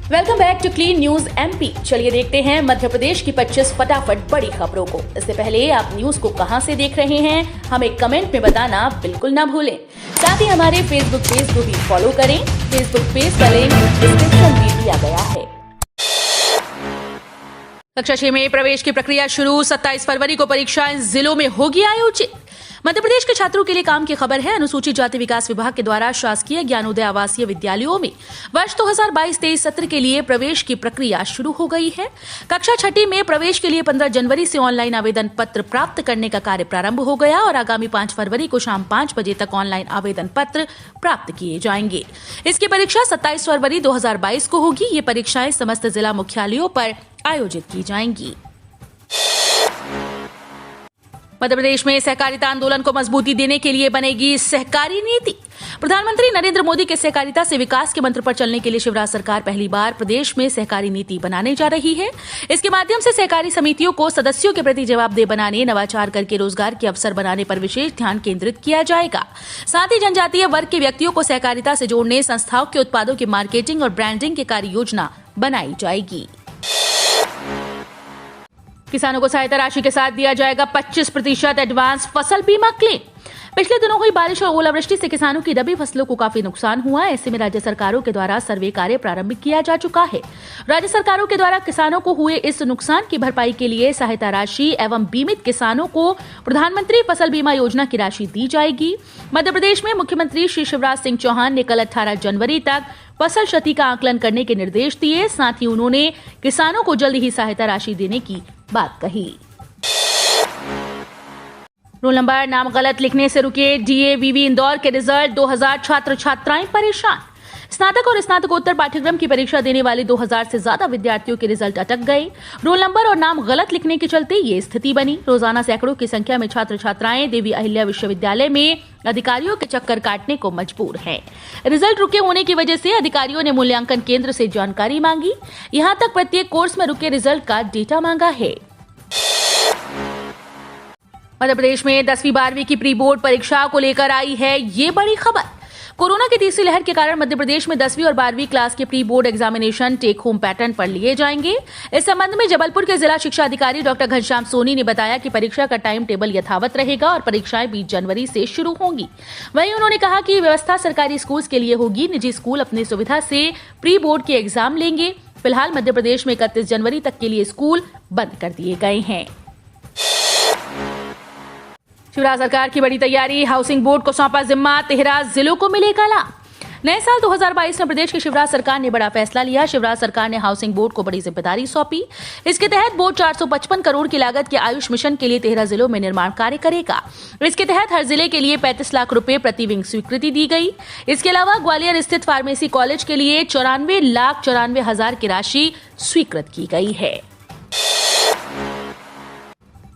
Welcome back to clean news MP. चलिए देखते हैं मध्य प्रदेश की 25 फटाफट बड़ी खबरों को। इससे पहले आप न्यूज को कहां से देख रहे हैं, हमें कमेंट में बताना बिल्कुल ना भूलें। साथ ही हमारे फेसबुक पेज को भी फॉलो करें। फेसबुक पेज का लिंक डिस्क्रिप्शन में दिया गया है। कक्षा 6 में प्रवेश की प्रक्रिया शुरू। 27 फरवरी को परीक्षाएं जिलों में होगी आयोजित। मध्य प्रदेश के छात्रों के लिए काम की खबर है। अनुसूचित जाति विकास विभाग के द्वारा शासकीय ज्ञानोदय आवासीय विद्यालयों में वर्ष 2022-23 सत्र के लिए प्रवेश की प्रक्रिया शुरू हो गई है। कक्षा 6 में प्रवेश के लिए 15 जनवरी से ऑनलाइन आवेदन पत्र प्राप्त करने का कार्य प्रारंभ हो गया और आगामी 5 फरवरी को शाम 5 बजे तक ऑनलाइन आवेदन पत्र प्राप्त किए जाएंगे। इसकी परीक्षा 27 फरवरी 2022 को होगी। ये परीक्षाएं समस्त जिला मुख्यालयों पर आयोजित की जाएंगी। मध्य प्रदेश में सहकारिता आंदोलन को मजबूती देने के लिए बनेगी सहकारी नीति। प्रधानमंत्री नरेंद्र मोदी के सहकारिता से विकास के मंत्र पर चलने के लिए शिवराज सरकार पहली बार प्रदेश में सहकारी नीति बनाने जा रही है। इसके माध्यम से सहकारी समितियों को सदस्यों के प्रति जवाबदेह बनाने, नवाचार करके रोजगार के अवसर बनाने पर विशेष ध्यान केंद्रित किया जाएगा। साथ ही जनजातीय वर्ग के व्यक्तियों को सहकारिता से जोड़ने, संस्थाओं के उत्पादों की मार्केटिंग और ब्रांडिंग की कार्य योजना बनाई जाएगी। किसानों को सहायता राशि के साथ दिया जाएगा 25% एडवांस फसल बीमा क्लेम। पिछले दिनों हुई बारिश और ओलावृष्टि से किसानों की रबी फसलों को काफी नुकसान हुआ है। ऐसे में राज्य सरकारों के द्वारा सर्वे कार्य प्रारंभ किया जा चुका है। राज्य सरकारों के द्वारा किसानों को हुए इस नुकसान की भरपाई के लिए सहायता राशि एवं बीमित किसानों को प्रधानमंत्री फसल बीमा योजना की राशि दी जाएगी। मध्य प्रदेश में मुख्यमंत्री श्री शिवराज सिंह चौहान ने कल 18 जनवरी तक फसल क्षति का आकलन करने के निर्देश दिए। साथ ही उन्होंने किसानों को जल्द ही सहायता राशि देने की बात कही। रोल नंबर नाम गलत लिखने से रुके डीएवीवी इंदौर के रिजल्ट। 2000 छात्र छात्राएं परेशान। स्नातक और स्नातकोत्तर पाठ्यक्रम की परीक्षा देने वाले 2000 से ज्यादा विद्यार्थियों के रिजल्ट अटक गए। रोल नंबर और नाम गलत लिखने के चलते ये स्थिति बनी। रोजाना सैकड़ों की संख्या में छात्र छात्राएं देवी अहिल्या विश्वविद्यालय में अधिकारियों के चक्कर काटने को मजबूर हैं। रिजल्ट रुके होने की वजह से अधिकारियों ने मूल्यांकन केंद्र से जानकारी मांगी। यहां तक प्रत्येक कोर्स में रुके रिजल्ट का डेटा मांगा है। मध्य प्रदेश में 10वीं 12वीं की प्री बोर्ड परीक्षा को लेकर आई है ये बड़ी खबर। कोरोना की तीसरी लहर के कारण मध्य प्रदेश में 10वीं और 12वीं क्लास के pre board examination take home pattern पर लिए जाएंगे। इस संबंध में जबलपुर के जिला शिक्षा अधिकारी डॉक्टर घनश्याम सोनी ने बताया कि परीक्षा का टाइम टेबल यथावत रहेगा और परीक्षाएं 20 जनवरी से शुरू होंगी। वहीं उन्होंने कहा कि व्यवस्था सरकारी स्कूल के लिए होगी। निजी स्कूल अपनी सुविधा से प्री बोर्ड के एग्जाम लेंगे। फिलहाल मध्य प्रदेश में 31 जनवरी तक के लिए स्कूल बंद कर दिए गए हैं। शिवराज सरकार की बड़ी तैयारी। हाउसिंग बोर्ड को सौंपा जिम्मा। 13 जिलों को मिलेगा लाभ। नए साल 2022 में प्रदेश की शिवराज सरकार ने बड़ा फैसला लिया। शिवराज सरकार ने हाउसिंग बोर्ड को बड़ी जिम्मेदारी सौंपी। इसके तहत बोर्ड 455 करोड़ की लागत के आयुष मिशन के लिए 13 जिलों में निर्माण कार्य करेगा। इसके तहत हर जिले के लिए 35 लाख रुपए प्रति विंग स्वीकृति दी गई। इसके अलावा ग्वालियर स्थित फार्मेसी कॉलेज के लिए 94,94,000 की राशि स्वीकृत की गई है।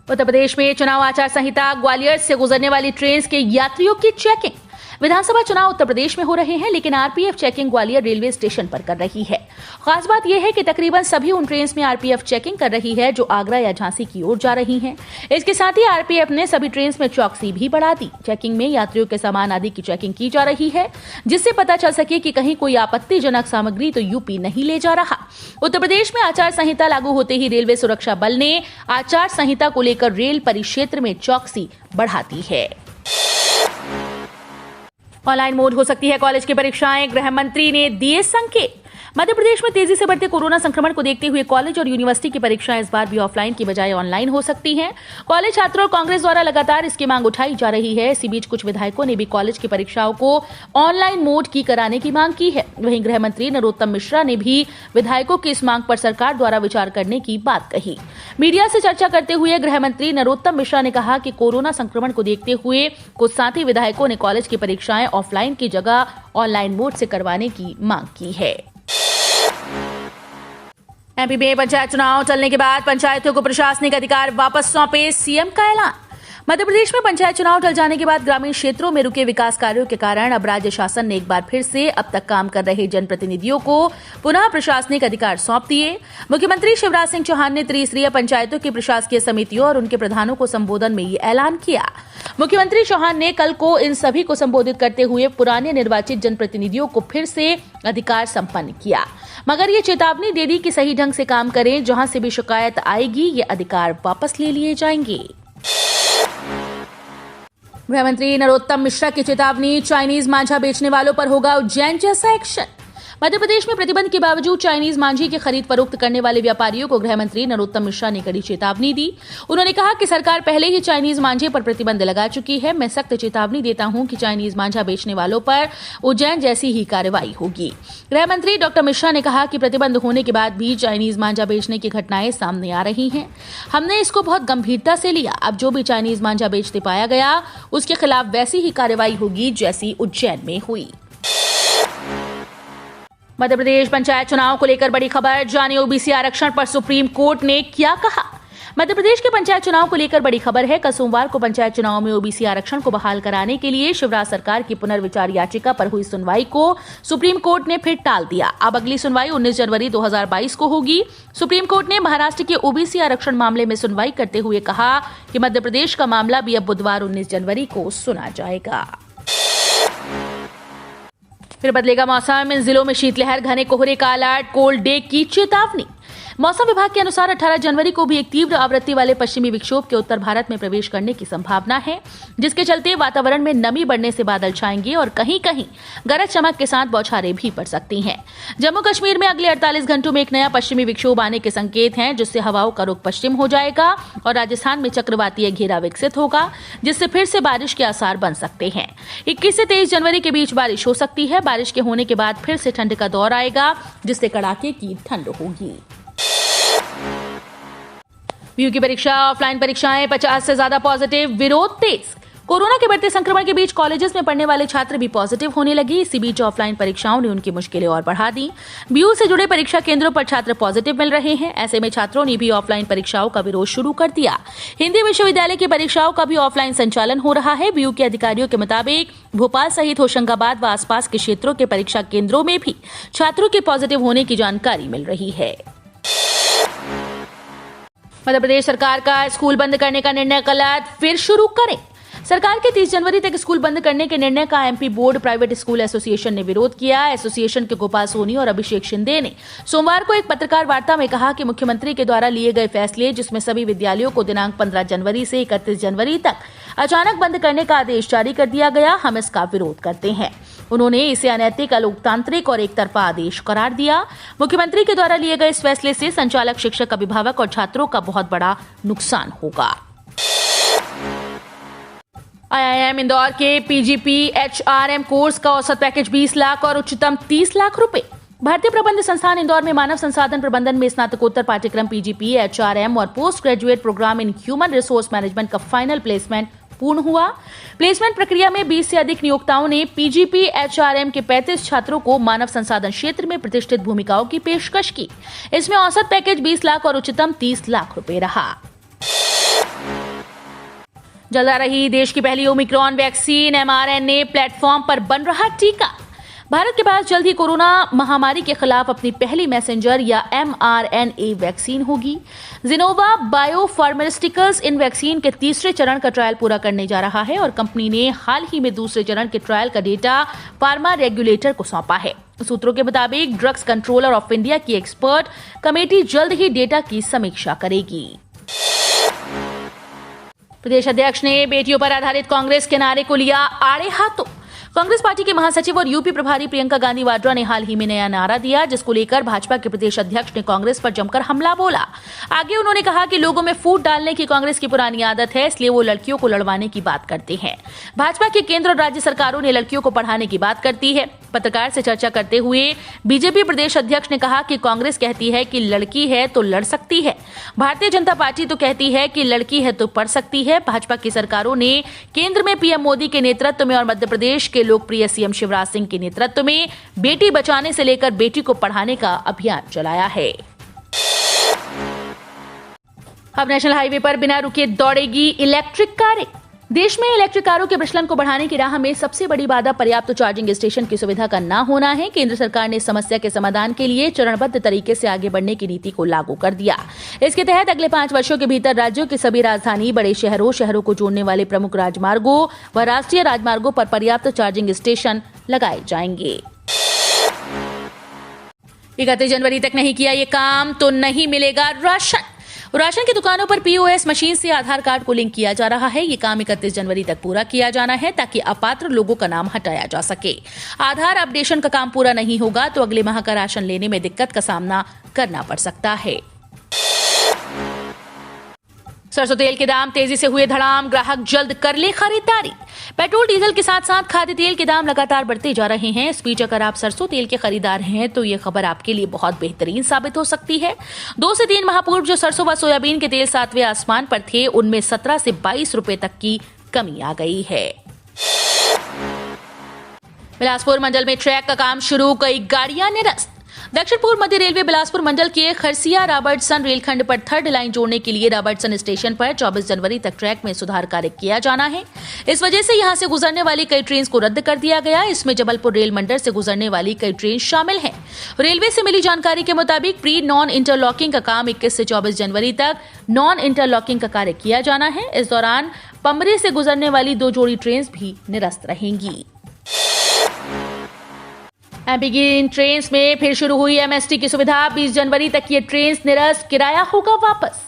उत्तर प्रदेश में चुनाव आचार संहिता। ग्वालियर से गुजरने वाली ट्रेन के यात्रियों की चेकिंग। विधानसभा चुनाव उत्तर प्रदेश में हो रहे हैं, लेकिन RPF checking Gwalior railway station पर कर रही है। खास बात यह है कि तकरीबन सभी उन ट्रेन में आरपीएफ चेकिंग कर रही है जो आगरा या झांसी की ओर जा रही हैं। इसके साथ ही आरपीएफ ने सभी ट्रेन में चौकसी भी बढ़ा दी। चेकिंग में यात्रियों के सामान आदि की चेकिंग की जा रही है, जिससे पता चल सके कि कहीं कोई आपत्तिजनक सामग्री तो यूपी नहीं ले जा रहा। उत्तर प्रदेश में आचार संहिता लागू होते ही रेलवे सुरक्षा बल ने आचार संहिता को लेकर रेल परिक्षेत्र में चौकसी बढ़ा दी है। ऑनलाइन मोड हो सकती है कॉलेज की परीक्षाएं। गृह मंत्री ने दिए संकेत। मध्य प्रदेश में तेजी से बढ़ते कोरोना संक्रमण को देखते हुए कॉलेज और यूनिवर्सिटी की परीक्षाएं इस बार भी ऑफलाइन की बजाय ऑनलाइन हो सकती हैं। कॉलेज छात्रों और कांग्रेस द्वारा लगातार इसकी मांग उठाई जा रही है। इसी बीच कुछ विधायकों ने भी कॉलेज की परीक्षाओं को ऑनलाइन मोड की कराने की मांग की है। वहीं गृह मंत्री नरोत्तम मिश्रा ने भी विधायकों की इस मांग पर सरकार द्वारा विचार करने की बात कही। मीडिया से चर्चा करते हुए गृह मंत्री नरोत्तम मिश्रा ने कहा कि कोरोना संक्रमण को देखते हुए कुछ साथी विधायकों ने कॉलेज की परीक्षाएं ऑफलाइन की जगह ऑनलाइन मोड से करवाने की मांग की है। एमपी में पंचायत चुनाव टलने के बाद पंचायतों को प्रशासनिक अधिकार वापस सौंपे, सीएम का ऐलान। मध्य प्रदेश में पंचायत चुनाव टल जाने के बाद ग्रामीण क्षेत्रों में रुके विकास कार्यों के कारण अब राज्य शासन ने एक बार फिर से अब तक काम कर रहे जनप्रतिनिधियों को पुनः प्रशासनिक अधिकार सौंप दिए। मुख्यमंत्री शिवराज सिंह चौहान ने त्रिस्तरीय पंचायतों की प्रशासकीय समितियों और उनके प्रधानों को संबोधन में ये ऐलान किया। मुख्यमंत्री चौहान ने कल को इन सभी को संबोधित करते हुए पुराने निर्वाचित जनप्रतिनिधियों को फिर से अधिकार संपन्न किया। मगर ये चेतावनी दे दी कि सही ढंग से काम करें, जहां से भी शिकायत आएगी ये अधिकार वापस ले लिए जाएंगे। गृह मंत्री नरोत्तम मिश्रा की चेतावनी, चाइनीज मांझा बेचने वालों पर होगा उज्जैन जैसा एक्शन। मध्य प्रदेश में प्रतिबंध के बावजूद चाइनीज मांझे की खरीद फरोख्त करने वाले व्यापारियों को गृह मंत्री नरोत्तम मिश्रा ने कड़ी चेतावनी दी। उन्होंने कहा कि सरकार पहले ही चाइनीज मांझे पर प्रतिबंध लगा चुकी है। मैं सख्त चेतावनी देता हूं कि चाइनीज मांझा बेचने वालों पर उज्जैन जैसी ही कार्रवाई होगी। गृह मंत्री डॉक्टर मिश्रा ने कहा कि प्रतिबंध होने के बाद भी चाइनीज मांझा बेचने की घटनाएं सामने आ रही हैं। हमने इसको बहुत गंभीरता से लिया। अब जो भी चाइनीज मांझा बेचते पाया गया उसके खिलाफ वैसी ही कार्रवाई होगी जैसी उज्जैन में हुई। मध्य प्रदेश पंचायत चुनाव को लेकर बड़ी खबर, जाने ओबीसी आरक्षण पर सुप्रीम कोर्ट ने क्या कहा। मध्य प्रदेश के पंचायत चुनाव को लेकर बड़ी खबर है। कल सोमवार को पंचायत चुनाव में ओबीसी आरक्षण को बहाल कराने के लिए शिवराज सरकार की पुनर्विचार याचिका पर हुई सुनवाई को सुप्रीम कोर्ट ने फिर टाल दिया। अब अगली सुनवाई 19 जनवरी 2022 को होगी। सुप्रीम कोर्ट ने महाराष्ट्र के ओबीसी आरक्षण मामले में सुनवाई करते हुए कहा कि मध्य प्रदेश का मामला भी अब बुधवार 19 जनवरी को सुना जाएगा। फिर बदलेगा मौसम, इन जिलों में शीतलहर, घने कोहरे का अलर्ट, कोल्ड डे की चेतावनी। मौसम विभाग के अनुसार 18 जनवरी को भी एक तीव्र आवृत्ति वाले पश्चिमी विक्षोभ के उत्तर भारत में प्रवेश करने की संभावना है, जिसके चलते वातावरण में नमी बढ़ने से बादल छाएंगे और कहीं कहीं गरज चमक के साथ बौछारें भी पड़ सकती हैं। जम्मू कश्मीर में अगले 48 घंटों में एक नया पश्चिमी विक्षोभ आने के संकेत हैं, जिससे हवाओं का रुख पश्चिम हो जाएगा और राजस्थान में चक्रवातीय घेरा विकसित होगा, जिससे फिर से बारिश के आसार बन सकते हैं। 21 से 23 जनवरी के बीच बारिश हो सकती है। बारिश के होने के बाद फिर से ठंड का दौर आएगा, जिससे कड़ाके की ठंड होगी। बीयू की परीक्षा, ऑफलाइन परीक्षाएं, 50 से ज्यादा पॉजिटिव, विरोध तेज। कोरोना के बढ़ते संक्रमण के बीच कॉलेजेस में पढ़ने वाले छात्र भी पॉजिटिव होने लगे। इसी बीच ऑफलाइन परीक्षाओं ने उनकी मुश्किलें और बढ़ा दी। बीयू से जुड़े परीक्षा केंद्रों पर छात्र पॉजिटिव मिल रहे हैं। ऐसे में छात्रों ने भी ऑफलाइन परीक्षाओं का विरोध शुरू कर दिया। हिंदी विश्वविद्यालय की परीक्षाओं का भी ऑफलाइन संचालन हो रहा है। बीयू के अधिकारियों के मुताबिक भोपाल सहित होशंगाबाद व आसपास के क्षेत्रों के परीक्षा केंद्रों में भी छात्रों के पॉजिटिव होने की जानकारी मिल रही है। मध्य प्रदेश सरकार का स्कूल बंद करने का निर्णय गलत, फिर शुरू करें। सरकार के 30 जनवरी तक स्कूल बंद करने के निर्णय का MP board private school association ने विरोध किया। एसोसिएशन के गोपाल सोनी और अभिषेक शिंदे ने सोमवार को एक पत्रकार वार्ता में कहा कि मुख्यमंत्री के द्वारा लिए गए फैसले, जिसमें सभी विद्यालयों को दिनांक 15 जनवरी से 31 जनवरी तक अचानक बंद करने का आदेश जारी कर दिया गया, हम इसका विरोध करते हैं। उन्होंने इसे अनैतिक, अलोकतांत्रिक और एक तरफा आदेश करार दिया। मुख्यमंत्री के द्वारा लिए गए इस फैसले से संचालक, शिक्षक, अभिभावक और छात्रों का बहुत बड़ा नुकसान होगा। आईआईएम इंदौर के पीजीपी एचआरएम कोर्स का औसत पैकेज 20 लाख और उच्चतम 30 लाख रुपए। भारतीय प्रबंध संस्थान इंदौर में मानव संसाधन प्रबंधन में स्नातकोत्तर पाठ्यक्रम पीजीपी एचआरएम और post graduate programme in human resource management का फाइनल प्लेसमेंट पूर्ण हुआ। प्लेसमेंट प्रक्रिया में 20 से अधिक नियोक्ताओं ने पीजीपी एचआरएम के 35 छात्रों को मानव संसाधन क्षेत्र में प्रतिष्ठित भूमिकाओं की पेशकश की। इसमें औसत पैकेज 20 लाख और उच्चतम 30 लाख रुपए रहा। जल्द आ रही देश की पहली ओमिक्रॉन वैक्सीन, एमआरएनए प्लेटफॉर्म पर बन रहा टीका। भारत के पास जल्द ही कोरोना महामारी के खिलाफ अपनी पहली मैसेंजर या एमआरएनए वैक्सीन होगी। जिनोवा बायोफार्मास्यूटिकल्स इन वैक्सीन के तीसरे चरण का ट्रायल पूरा करने जा रहा है और कंपनी ने हाल ही में दूसरे चरण के ट्रायल का डेटा फार्मा रेगुलेटर को सौंपा है। सूत्रों के मुताबिक ड्रग्स कंट्रोलर ऑफ इंडिया की एक्सपर्ट कमेटी जल्द ही डेटा की समीक्षा करेगी। प्रदेश अध्यक्ष ने बेटियों पर आधारित कांग्रेस के नारे को लिया आड़े हाथों। कांग्रेस पार्टी के महासचिव और यूपी प्रभारी प्रियंका गांधी वाड्रा ने हाल ही में नया नारा दिया, जिसको लेकर भाजपा के प्रदेश अध्यक्ष ने कांग्रेस पर जमकर हमला बोला। आगे उन्होंने कहा कि लोगों में फूट डालने की कांग्रेस की पुरानी आदत है, इसलिए वो लड़कियों को लड़वाने की बात करते हैं। भाजपा की केंद्र और राज्य सरकारों ने लड़कियों को पढ़ाने की बात करती है। पत्रकार से चर्चा करते हुए बीजेपी प्रदेश अध्यक्ष ने कहा कि कांग्रेस कहती है कि लड़की है तो लड़ सकती है, भारतीय जनता पार्टी तो कहती है कि लड़की है तो पढ़ सकती है। भाजपा की सरकारों ने केंद्र में पीएम मोदी के नेतृत्व में और मध्य प्रदेश के लोकप्रिय सीएम शिवराज सिंह के नेतृत्व में बेटी बचाने से लेकर बेटी को पढ़ाने का अभियान चलाया है। अब नेशनल हाईवे पर बिना रुके दौड़ेगी इलेक्ट्रिक कारें। देश में इलेक्ट्रिक कारों के प्रचलन को बढ़ाने की राह में सबसे बड़ी बाधा पर्याप्त चार्जिंग स्टेशन की सुविधा का न होना है। केंद्र सरकार ने इस समस्या के समाधान के लिए चरणबद्ध तरीके से आगे बढ़ने की नीति को लागू कर दिया। इसके तहत अगले 5 वर्षों के भीतर राज्यों की सभी राजधानी, बड़े शहरों को जोड़ने वाले प्रमुख राजमार्गों व राष्ट्रीय राजमार्गों पर पर्याप्त चार्जिंग स्टेशन लगाए जाएंगे। 31 जनवरी तक नहीं किया ये काम तो नहीं मिलेगा राशन की दुकानों पर पीओएस मशीन से आधार कार्ड को लिंक किया जा रहा है। ये काम 31 जनवरी तक पूरा किया जाना है ताकि अपात्र लोगों का नाम हटाया जा सके। आधार अपडेशन का काम पूरा नहीं होगा तो अगले माह का राशन लेने में दिक्कत का सामना करना पड़ सकता है। सरसों तेल के दाम तेजी से हुए धड़ाम, ग्राहक जल्द कर ले खरीदारी। पेट्रोल डीजल के साथ साथ खाद्य तेल के दाम लगातार बढ़ते जा रहे हैं। इस बीच अगर आप सरसों तेल के खरीदार हैं तो ये खबर आपके लिए बहुत बेहतरीन साबित हो सकती है। 2 से 3 माह पूर्व जो सरसों व सोयाबीन के तेल 7वें आसमान पर थे, उनमें 17 से 22 रुपए तक की कमी आ गई है। बिलासपुर मंडल में ट्रैक का काम शुरू, कई गाड़ियां निरस्त। दक्षिण पूर्व मध्य रेलवे बिलासपुर मंडल के खरसिया रॉबर्टसन रेलखंड पर 3rd लाइन जोड़ने के लिए रॉबर्टसन स्टेशन पर 24 जनवरी तक ट्रैक में सुधार कार्य किया जाना है। इस वजह से यहां से गुजरने वाली कई ट्रेन को रद्द कर दिया गया। इसमें जबलपुर रेल मंडल से गुजरने वाली कई ट्रेन शामिल हैं। रेलवे से मिली जानकारी के मुताबिक प्री नॉन इंटरलॉकिंग का काम 21 से 24 जनवरी तक नॉन इंटरलॉकिंग का कार्य किया जाना है। इस दौरान पमरी से गुजरने वाली 2 जोड़ी ट्रेन भी निरस्त रहेंगी। एमपी की इन ट्रेन में फिर शुरू हुई एमएसटी की सुविधा। 20 जनवरी तक ये ट्रेन निरस्त, किराया होगा वापस।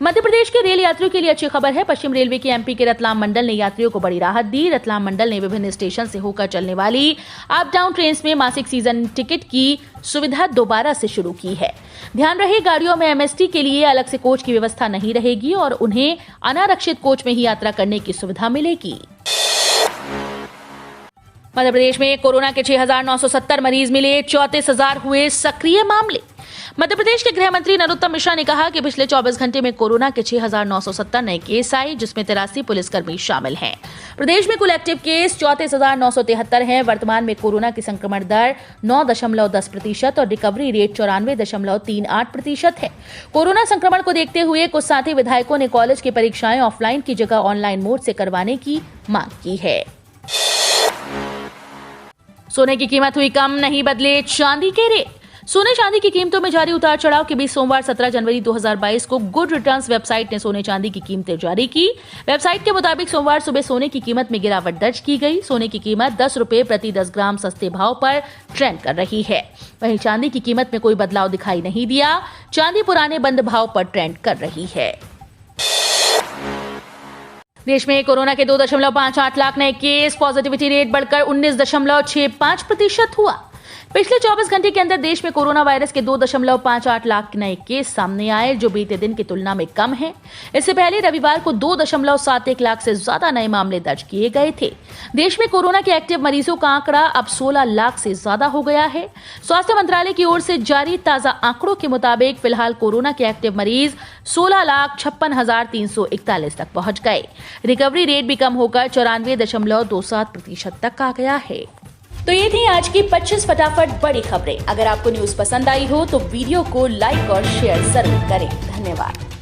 मध्य प्रदेश के रेल यात्रियों के लिए अच्छी खबर है। पश्चिम रेलवे के एमपी के रतलाम मंडल ने यात्रियों को बड़ी राहत दी। रतलाम मंडल ने विभिन्न स्टेशन से होकर चलने वाली अप डाउन ट्रेन में मासिक सीजन टिकट की सुविधा दोबारा से शुरू की है। ध्यान रहे, गाड़ियों में एमएसटी के लिए अलग से कोच की व्यवस्था नहीं रहेगी और उन्हें अनारक्षित कोच में ही यात्रा करने की सुविधा मिलेगी। मध्य प्रदेश में कोरोना के 6,970 मरीज मिले, 34,000 हुए सक्रिय मामले। मध्य प्रदेश के गृह मंत्री नरोत्तम मिश्रा ने कहा कि पिछले 24 घंटे में कोरोना के 6,970 नए केस आए, जिसमें 83 पुलिसकर्मी शामिल हैं। प्रदेश में कुल एक्टिव केस 34,973 हैं। वर्तमान में कोरोना की संक्रमण दर 9.10% और रिकवरी रेट 94.38% है। कोरोना संक्रमण को देखते हुए कुछ साथी विधायकों ने कॉलेज की परीक्षाएं ऑफलाइन की जगह ऑनलाइन मोड से करवाने की मांग की है। सोने की कीमत हुई कम, नहीं बदले चांदी के रेट। सोने चांदी की कीमतों में जारी उतार चढ़ाव के बीच सोमवार 17 जनवरी 2022 को गुड रिटर्न्स वेबसाइट ने सोने चांदी की कीमतें जारी की। वेबसाइट के मुताबिक सोमवार सुबह सोने की कीमत में गिरावट दर्ज की गई। सोने की कीमत 10 रुपए प्रति 10 ग्राम सस्ते भाव पर ट्रेंड कर रही है। वहीं चांदी की कीमत में कोई बदलाव दिखाई नहीं दिया। चांदी पुराने बंद भाव पर ट्रेंड कर रही है। देश में कोरोना के 2.58 लाख नए केस, पॉजिटिविटी रेट बढ़कर 19.65% हुआ। पिछले 24 घंटे के अंदर देश में कोरोना वायरस के 2.58 लाख नए केस सामने आए, जो बीते दिन की तुलना में कम है। इससे पहले रविवार को 2.71 लाख से ज्यादा नए मामले दर्ज किए गए थे। देश में कोरोना के एक्टिव मरीजों का आंकड़ा अब 16 लाख से ज्यादा हो गया है। स्वास्थ्य मंत्रालय की ओर से जारी ताजा आंकड़ों के मुताबिक फिलहाल कोरोना के एक्टिव मरीज 16,56,341 तक पहुंच गए। रिकवरी रेट भी कम होकर 94.27% तक आ गया है। तो ये थी आज की 25 फटाफट बड़ी खबरें। अगर आपको न्यूज पसंद आई हो तो वीडियो को लाइक और शेयर जरूर करें। धन्यवाद।